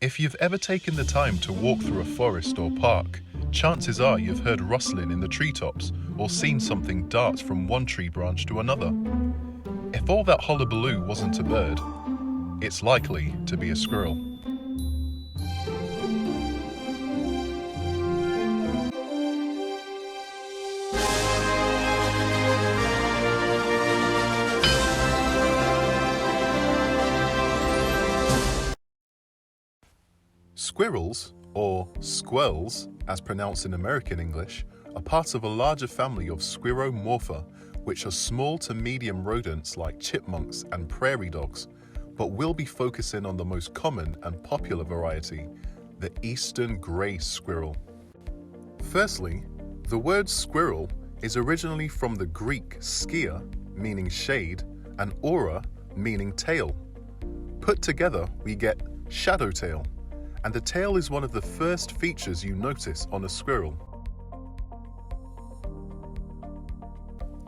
If you've ever taken the time to walk through a forest or park, chances are you've heard rustling in the treetops or seen something dart from one tree branch to another. If all that hullabaloo wasn't a bird, it's likely to be a squirrel. Squirrels, or squirrels, as pronounced in American English, are part of a larger family of Squirromorpha, which are small to medium rodents like chipmunks and prairie dogs, but we'll be focusing on the most common and popular variety, the eastern gray squirrel. Firstly, the word squirrel is originally from the Greek skia, meaning shade, and aura, meaning tail. Put together, we get shadow tail, and the tail is one of the first features you notice on a squirrel.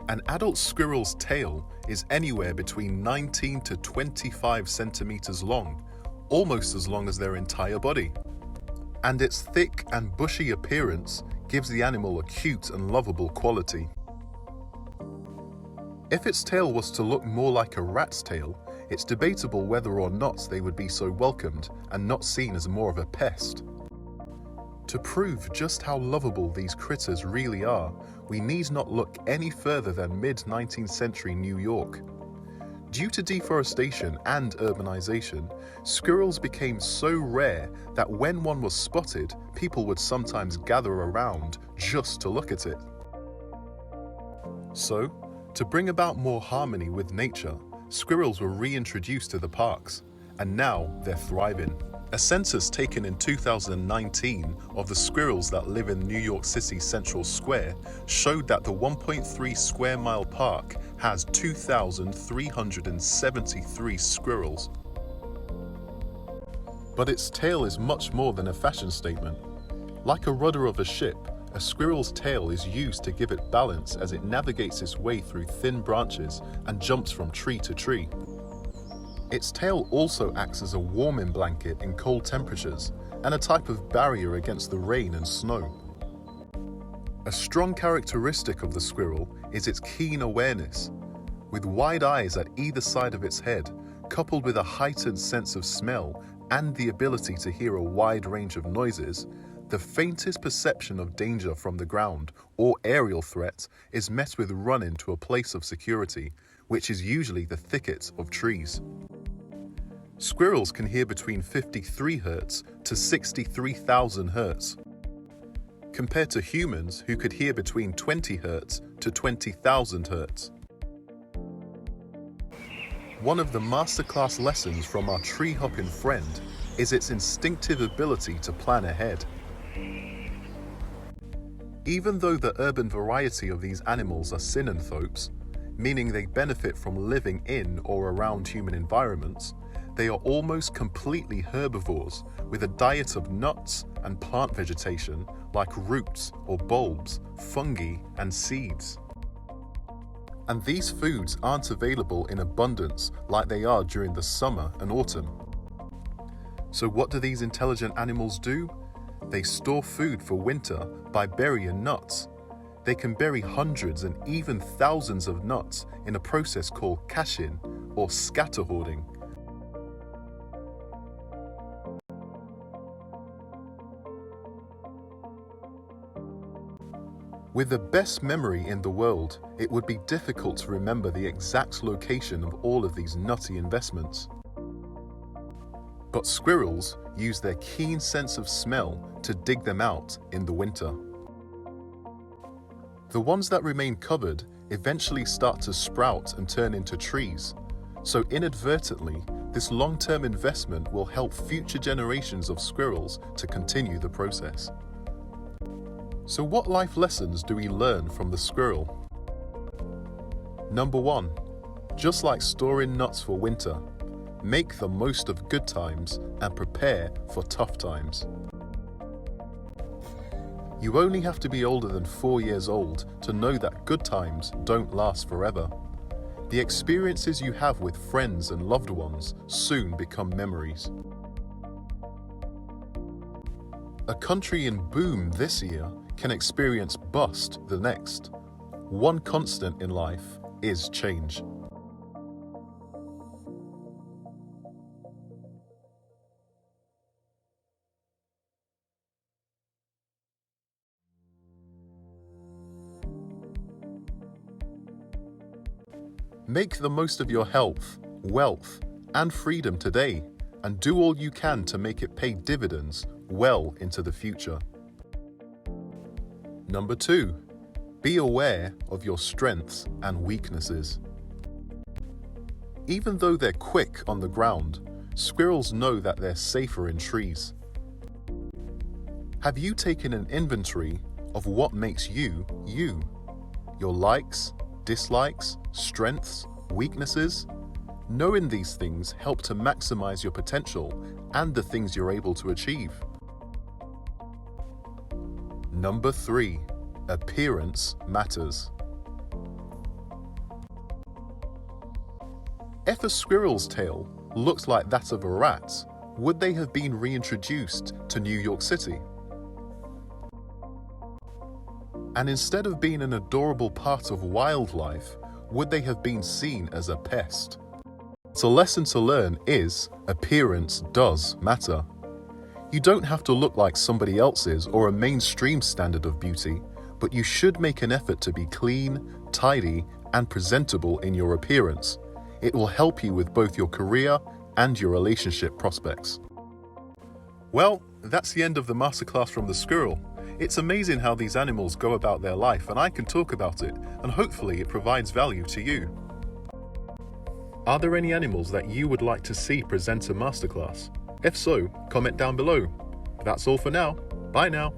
An adult squirrel's tail is anywhere between 19 to 25 centimeters long, almost as long as their entire body. And its thick and bushy appearance gives the animal a cute and lovable quality. If its tail was to look more like a rat's tail, it's debatable whether or not they would be so welcomed and not seen as more of a pest. To prove just how lovable these critters really are, we need not look any further than mid-19th century New York. Due to deforestation and urbanization, squirrels became so rare that when one was spotted, people would sometimes gather around just to look at it. So, to bring about more harmony with nature, squirrels were reintroduced to the parks, and now they're thriving. A census taken in 2019 of the squirrels that live in New York City's Central Square showed that the 1.3 square mile park has 2,373 squirrels. But its tail is much more than a fashion statement. Like a rudder of a ship, a squirrel's tail is used to give it balance as it navigates its way through thin branches and jumps from tree to tree. Its tail also acts as a warming blanket in cold temperatures and a type of barrier against the rain and snow. A strong characteristic of the squirrel is its keen awareness. With wide eyes at either side of its head, coupled with a heightened sense of smell and the ability to hear a wide range of noises, the faintest perception of danger from the ground or aerial threat is met with running to a place of security, which is usually the thicket of trees. Squirrels can hear between 53 Hz to 63,000 Hz, compared to humans who could hear between 20 Hz to 20,000 Hz. One of the masterclass lessons from our tree-hopping friend is its instinctive ability to plan ahead. Even though the urban variety of these animals are synanthropes, meaning they benefit from living in or around human environments, they are almost completely herbivores with a diet of nuts and plant vegetation like roots or bulbs, fungi and seeds. And these foods aren't available in abundance like they are during the summer and autumn. So what do these intelligent animals do? They store food for winter by burying nuts. They can bury hundreds and even thousands of nuts in a process called caching or scatter hoarding. With the best memory in the world, it would be difficult to remember the exact location of all of these nutty investments. But squirrels use their keen sense of smell to dig them out in the winter. The ones that remain covered eventually start to sprout and turn into trees, so inadvertently, this long-term investment will help future generations of squirrels to continue the process. So what life lessons do we learn from the squirrel? Number 1, just like storing nuts for winter, make the most of good times and prepare for tough times. You only have to be older than 4 years old to know that good times don't last forever. The experiences you have with friends and loved ones soon become memories. A country in boom this year can experience bust the next. One constant in life is change. Make the most of your health, wealth, and freedom today, and do all you can to make it pay dividends well into the future. Number 2, be aware of your strengths and weaknesses. Even though they're quick on the ground, squirrels know that they're safer in trees. Have you taken an inventory of what makes you, you? Your likes, dislikes, strengths, weaknesses? Knowing these things help to maximize your potential and the things you're able to achieve. Number 3, appearance matters. If a squirrel's tail looks like that of a rat, would they have been reintroduced to New York City? And instead of being an adorable part of wildlife, would they have been seen as a pest? So, lesson to learn is appearance does matter. You don't have to look like somebody else's or a mainstream standard of beauty, but you should make an effort to be clean, tidy, and presentable in your appearance. It will help you with both your career and your relationship prospects. Well, that's the end of the masterclass from the squirrel. It's amazing how these animals go about their life, and I can talk about it, and hopefully it provides value to you. Are there any animals that you would like to see present a masterclass? If so, comment down below. That's all for now. Bye now.